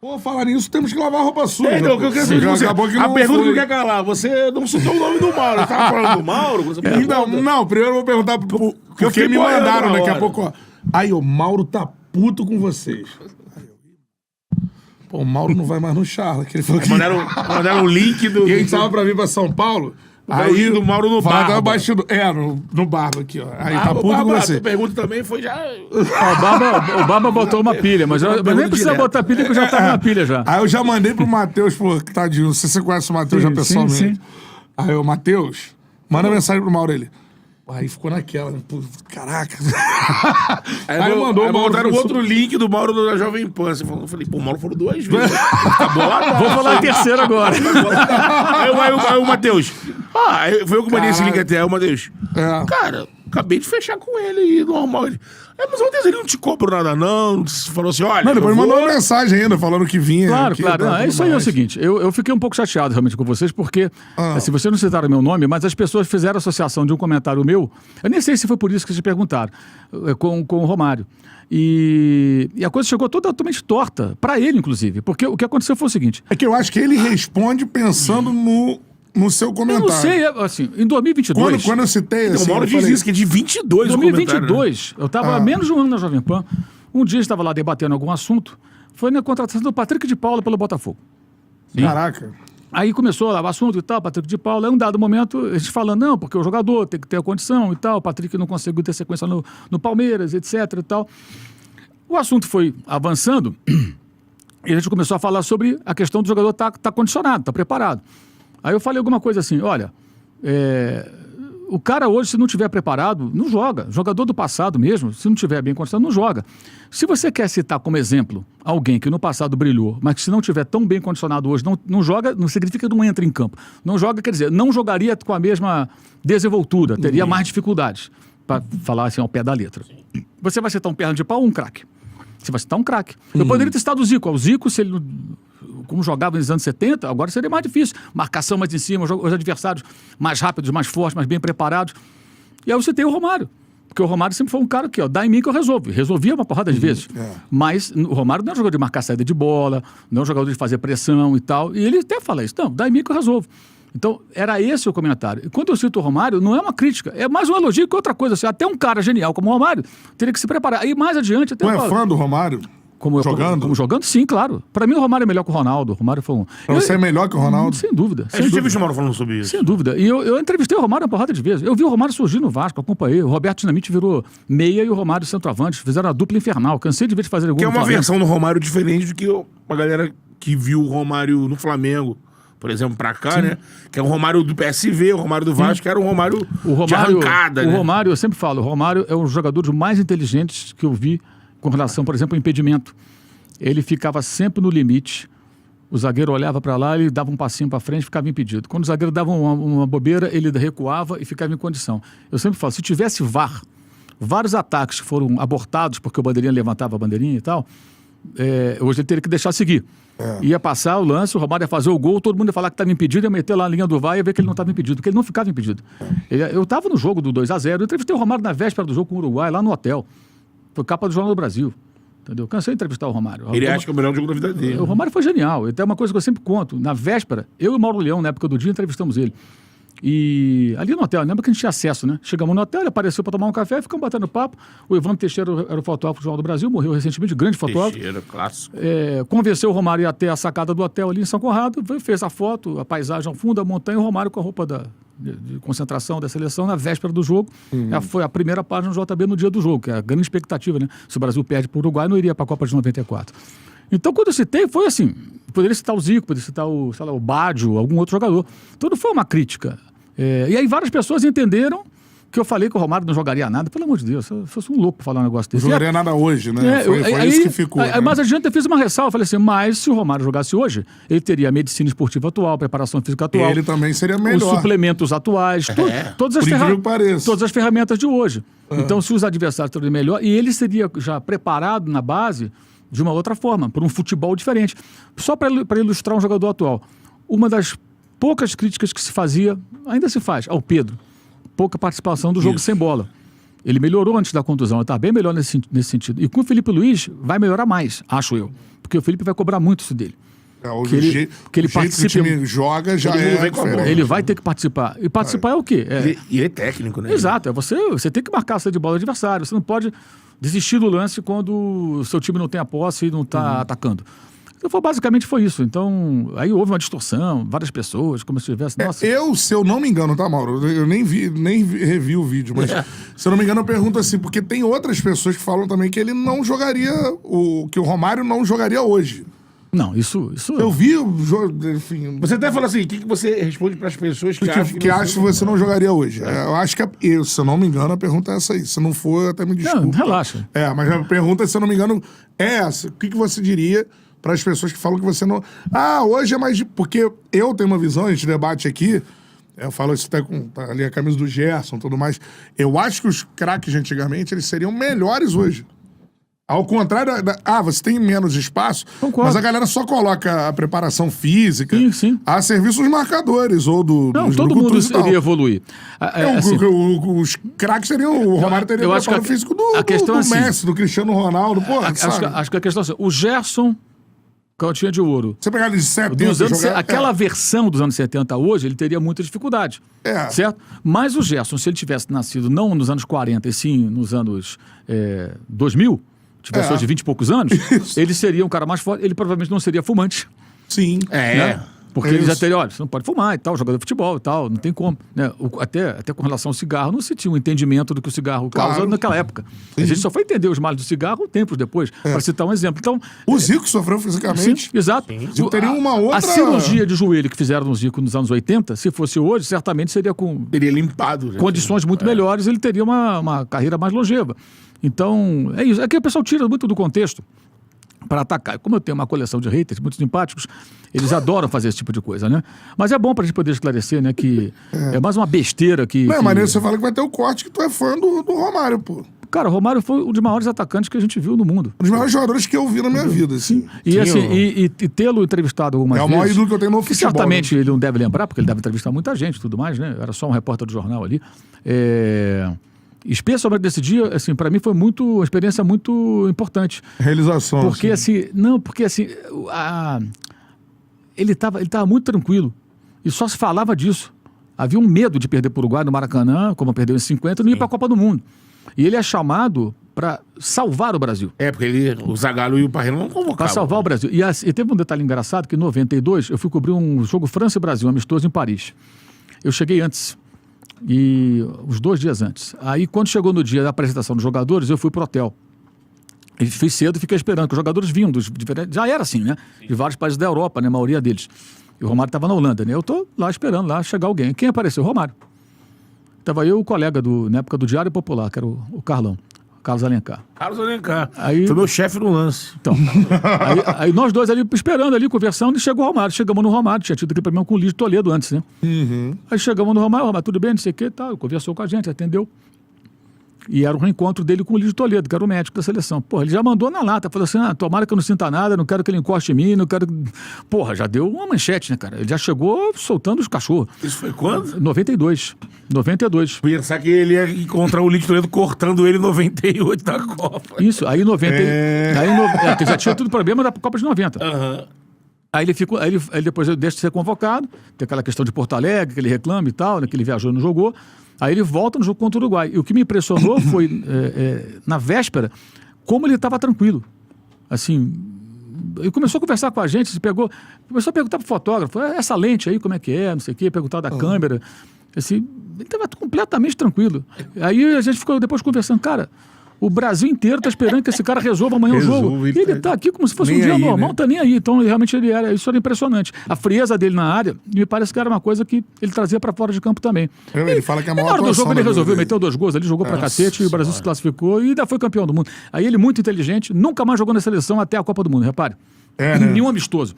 Pô, falar nisso, temos que lavar a roupa suja. Então, o que eu quero dizer pra você, Acabou que a não pergunta que foi. eu quero calar, você não citou o nome do Mauro. Você tava falando do Mauro? Você Não, primeiro eu vou perguntar porque fiquei me boiando mandaram na daqui a hora. pouco, ó. Aí, o Mauro tá puto com vocês. Pô, o Mauro não vai mais no Charla, que ele falou que... Mandaram o link do... E a gente tava pra vir pra São Paulo, aí do Mauro no falaram que Barba. tava bastidor. no Barba aqui, ó. Aí tá o puto Barba, com a você. tua pergunta também foi já... O Baba botou uma pilha, mas nem precisa direto. botar pilha que eu já tava na pilha já. Aí eu já mandei pro Matheus, pô, que tadinho, não sei se você conhece o Matheus já Sim, pessoalmente. sim. Aí o Matheus, manda mensagem pro Mauro, ele. Aí ficou naquela, né? Pô, caraca. Aí mandou o Mauro mandaram pro outro link do Mauro da Jovem Pan. Você falou, eu falei, pô, o Mauro falou 2 vezes. Acabou lá. Vou falar a terceira agora. Aí o Matheus. Foi eu que mandei esse link até. Aí o Matheus. É. Cara, acabei de fechar com ele aí, normal. Ele, mas o Matheus, ele não te cobrou nada, não. Falou assim, olha. Não, depois eu vou- mandou uma mensagem ainda, falando que vinha. Claro, que claro. tá Não, tudo isso aí é o mais. seguinte, eu fiquei um pouco chateado realmente com vocês, porque, se vocês não citaram meu nome, mas as pessoas fizeram associação de um comentário meu, eu nem sei se foi por isso que vocês perguntaram, com o Romário. E a coisa chegou totalmente torta, pra ele, inclusive, porque o que aconteceu foi o seguinte, É que eu acho que ele responde pensando no seu eu comentário. não sei, assim, em 2022... Quando eu citei, Então, assim, o Mauro eu diz falei, isso, que é de 22 Em o comentário, né? 2022, eu estava há menos de um ano na Jovem Pan. Um dia eu estava lá debatendo algum assunto. Foi na contratação do Patrick de Paula pelo Botafogo. Caraca. Aí começou lá o assunto e tal, Patrick de Paula. Aí, um dado momento, a gente falando, não, porque o jogador tem que ter a condição e tal. O Patrick não conseguiu ter sequência no Palmeiras, etc e tal. O assunto foi avançando e a gente começou a falar sobre a questão do jogador tá condicionado, tá preparado. Aí eu falei alguma coisa assim, olha, o cara hoje, se não tiver preparado, não joga. Jogador do passado mesmo, se não tiver bem condicionado, não joga. Se você quer citar como exemplo alguém que no passado brilhou, mas que se não tiver tão bem condicionado hoje, não joga, não significa que não entra em campo. Não joga, quer dizer, não jogaria com a mesma desenvoltura, teria mais dificuldades, para falar assim ao pé da letra. Você vai citar um perna de pau ou um craque? Você vai citar um craque. Eu poderia ter citado o Zico. O Zico, se ele, como jogava nos anos 70, agora seria mais difícil. Marcação mais em cima, os adversários mais rápidos, mais fortes, mais bem preparados. E aí eu citei o Romário. Porque o Romário sempre foi um cara que, ó, dá em mim que eu resolvo. Resolvia uma porrada de vezes. Mas o Romário não é um jogador de marcar saída de bola, não é um jogador de fazer pressão e tal. E ele até fala isso. Não, dá em mim que eu resolvo. Então, era esse o comentário. E quando eu cito o Romário, não é uma crítica, é mais um elogio que outra coisa. Assim, até um cara genial como o Romário teria que se preparar. Aí mais adiante... Até Tu é fã do Romário? Jogando? Como jogando, sim, claro. Para mim, o Romário é melhor que o Ronaldo. O Romário foi um... Pra você é melhor que o Ronaldo? Sem dúvida. A gente já viu o Mauro falando sobre isso. Sem dúvida. E eu entrevistei o Romário uma porrada de vezes. Eu vi o Romário surgir no Vasco, acompanhei. O Roberto Dinamite virou meia e o Romário centroavante. Fizeram a dupla infernal. Cansei de ver de fazer gol Que é no uma Flamengo. versão do Romário diferente do que a galera que viu o Romário no Flamengo, por exemplo, pra cá, né? Que é o Romário do PSV, o Romário do Vasco, que era o Romário de arrancada, o né? Romário, eu sempre falo, o Romário é um jogador dos mais inteligentes que eu vi com relação, por exemplo, ao impedimento. Ele ficava sempre no limite. O zagueiro olhava para lá, ele dava um passinho para frente e ficava impedido. Quando o zagueiro dava uma bobeira, ele recuava e ficava em condição. Eu sempre falo, se tivesse VAR, vários ataques que foram abortados porque o bandeirinha levantava a bandeirinha e tal, hoje ele teria que deixar seguir. Ia passar o lance, o Romário ia fazer o gol, todo mundo ia falar que estava impedido, ia meter lá a linha do VAR e ia ver que ele não estava impedido, porque ele não ficava impedido. Eu estava no jogo do 2-0, eu entrevistei o Romário na véspera do jogo com o Uruguai, lá no hotel. Foi capa do Jornal do Brasil. Entendeu? Cansei de entrevistar o Romário. Ele acha que é o melhor jogo da vida dele. O Romário foi genial. Até uma coisa que eu sempre conto. Na véspera, eu e o Mauro Leão, na época do dia, entrevistamos ele. E ali no hotel, lembra que a gente tinha acesso, né? Chegamos no hotel, ele apareceu para tomar um café, ficamos batendo papo. O Evandro Teixeira era o fotógrafo do Jornal do Brasil, morreu recentemente, grande fotógrafo. Teixeira, clássico. Convenceu o Romário a ir até a sacada do hotel ali em São Conrado, fez a foto, a paisagem ao fundo, a montanha, o Romário com a roupa de concentração da seleção na véspera do jogo. Foi a primeira página do JB no dia do jogo, que é a grande expectativa, né? Se o Brasil perde para o Uruguai, não iria para a Copa de 94. Então, quando eu citei, foi assim, poderia citar o Zico, poderia citar o Baggio, algum outro jogador. Então, não foi uma crítica. E aí várias pessoas entenderam que eu falei que o Romário não jogaria nada. Pelo amor de Deus, eu fosse um louco pra falar um negócio desse. Não jogaria nada hoje, né? Foi isso que ficou. Né? Mas adiante eu fiz uma ressalva, falei assim, mas se o Romário jogasse hoje, ele teria a medicina esportiva atual, preparação física atual. Ele também seria melhor. Os suplementos atuais, todas as ferramentas de hoje. Então, se os adversários teriam melhor, e ele seria já preparado na base de uma outra forma, por um futebol diferente. Só para ilustrar um jogador atual. Uma das poucas críticas que se fazia, ainda se faz, ao Pedro. Pouca participação do jogo sem bola. Ele melhorou antes da contusão, ele está bem melhor nesse sentido. E com o Felipe Luiz vai melhorar mais, acho eu. Porque o Felipe vai cobrar muito isso dele. Que ele jeito participe, que o time joga já é diferente. Ele vai ter que participar. E participar é o quê? Ele é técnico, né? Exato. Você tem que marcar a saída de bola do adversário. Você não pode desistir do lance quando o seu time não tem a posse e não está atacando. Então, basicamente foi isso. Então, aí houve uma distorção, várias pessoas, como se tivesse... Nossa. Se eu não me engano, tá, Mauro? Eu nem revi o vídeo, mas se eu não me engano, eu pergunto assim, porque tem outras pessoas que falam também que ele não jogaria, que o Romário não jogaria hoje. Não, isso... Eu vi o jogo, enfim... Você até fala assim, o que você responde para as pessoas que acham que acham que você não jogaria hoje? Eu acho que, se eu não me engano, a pergunta é essa aí. Se não for, até me desculpa. Não, relaxa. Mas a pergunta, se eu não me engano, é essa. O que você diria para as pessoas que falam que você não... Hoje é mais... Porque eu tenho uma visão, a gente debate aqui, eu falo isso até com ali a camisa do Gerson e tudo mais. Eu acho que os craques de antigamente, eles seriam melhores hoje. Ao contrário, você tem menos espaço, Concordo. mas a galera só coloca a preparação física a serviço dos marcadores ou dos todo mundo iria evoluir. Os craques seriam... O Romário teria o preparo físico do Messi, do Cristiano Ronaldo. Acho que a questão é assim, o Gerson... Cantinha de ouro. Você pegar ele de 70... Aquela versão dos anos 70 hoje, ele teria muita dificuldade. Certo? Mas o Gerson, se ele tivesse nascido não nos anos 40, e sim nos anos 2000, tivesse hoje 20 e poucos anos, ele seria um cara mais forte. Ele provavelmente não seria fumante. Sim. Né? Porque ele já teria, olha, você não pode fumar e tal, jogador de futebol e tal, não tem como. Né? Até com relação ao cigarro, não se tinha um entendimento do que o cigarro causa naquela época. Sim. A gente só foi entender os males do cigarro tempos depois, para citar um exemplo. Então, o Zico sofreu fisicamente. Sim, exato. Zico teria uma outra... A cirurgia de joelho que fizeram no Zico nos anos 80, se fosse hoje, certamente seria com... Teria limpado. Condições muito melhores, ele teria uma carreira mais longeva. Então, é isso. É que o pessoal tira muito do contexto para atacar. Como eu tenho uma coleção de haters muito simpáticos, eles adoram fazer esse tipo de coisa, né? Mas é bom pra gente poder esclarecer, né, que é mais uma besteira que... Não, mas você fala que vai ter o corte que tu é fã do Romário, pô. Cara, o Romário foi um dos maiores atacantes que a gente viu no mundo. Um dos maiores jogadores que eu vi na minha vida, assim. E tê-lo entrevistado algumas vezes... É o maior ídolo que eu tenho no futebol. Certamente ele não deve lembrar, porque ele deve entrevistar muita gente e tudo mais, né? Era só um repórter do jornal ali. Especialmente desse dia, assim, para mim foi uma experiência muito importante. Realização. Porque ele tava muito tranquilo e só se falava disso. Havia um medo de perder para o Uruguai no Maracanã, como perdeu em 50, e não ir para a Copa do Mundo. E ele é chamado para salvar o Brasil. Porque o Zagallo e o Parreira não convocavam. Para salvar o Brasil. E teve um detalhe engraçado que em 92 eu fui cobrir um jogo França e Brasil, amistoso em Paris. Eu cheguei antes. E uns 2 dias antes. Aí, quando chegou no dia da apresentação dos jogadores, eu fui pro hotel. E fui cedo e fiquei esperando, que os jogadores vinham dos diferentes... Já era assim, né? De vários países da Europa, né? A maioria deles. E o Romário estava na Holanda, né? Eu tô lá esperando, lá chegar alguém. Quem apareceu? O Romário. Tava eu e o colega, na época do Diário Popular, que era o Carlão. Carlos Alencar. Aí... Foi meu chefe no lance. Então, aí nós dois ali esperando, ali, conversando, e chegou o Romário. Chegamos no Romário, tinha tido aquele problema com o Lídio Toledo antes, né? Uhum. Aí chegamos no Romário, tudo bem, não sei o que, tal. Conversou com a gente, atendeu. E era um reencontro dele com o Lídio Toledo, que era o médico da seleção. Porra, ele já mandou na lata, falou assim, tomara que eu não sinta nada, não quero que ele encoste em mim, não quero... Porra, já deu uma manchete, né, cara? Ele já chegou soltando os cachorros. Isso foi quando? 92. Pensar que ele ia encontrar o Lídio Toledo cortando ele em 98 da Copa. Isso, aí em 90... Aí já tinha tudo problema da Copa de 90. Aham. Aí ele ficou, aí depois ele deixa de ser convocado, tem aquela questão de Porto Alegre, que ele reclama e tal, né, que ele viajou e não jogou. Aí ele volta no jogo contra o Uruguai. E o que me impressionou foi, na véspera, como ele estava tranquilo. Assim, ele começou a conversar com a gente, começou a perguntar pro fotógrafo, essa lente aí, como é que é, não sei o quê, perguntar da câmera. Assim, ele estava completamente tranquilo. Aí a gente ficou depois conversando, cara... O Brasil inteiro está esperando que esse cara resolva amanhã o jogo. E ele está aqui como se fosse um dia normal, não tá nem aí. Então, realmente, isso era impressionante. A frieza dele na área, me parece que era uma coisa que ele trazia para fora de campo também. Ele fala que é a maior na hora do jogo ele resolveu, dele. meteu 2 gols ali, jogou pra cacete, e o Brasil se classificou e ainda foi campeão do mundo. Aí ele, muito inteligente, nunca mais jogou na seleção até a Copa do Mundo, repare. Nenhum amistoso.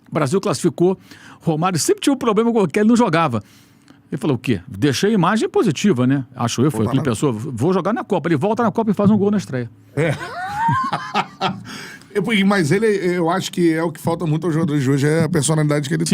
O Brasil classificou, Romário sempre tinha um problema com que ele não jogava. Ele falou o quê? Deixei a imagem positiva, né? Acho eu, foi o que ele pensou. Vou jogar na Copa. Ele volta na Copa e faz um gol na estreia. Mas eu acho que é o que falta muito aos jogadores de hoje, é a personalidade que ele tem.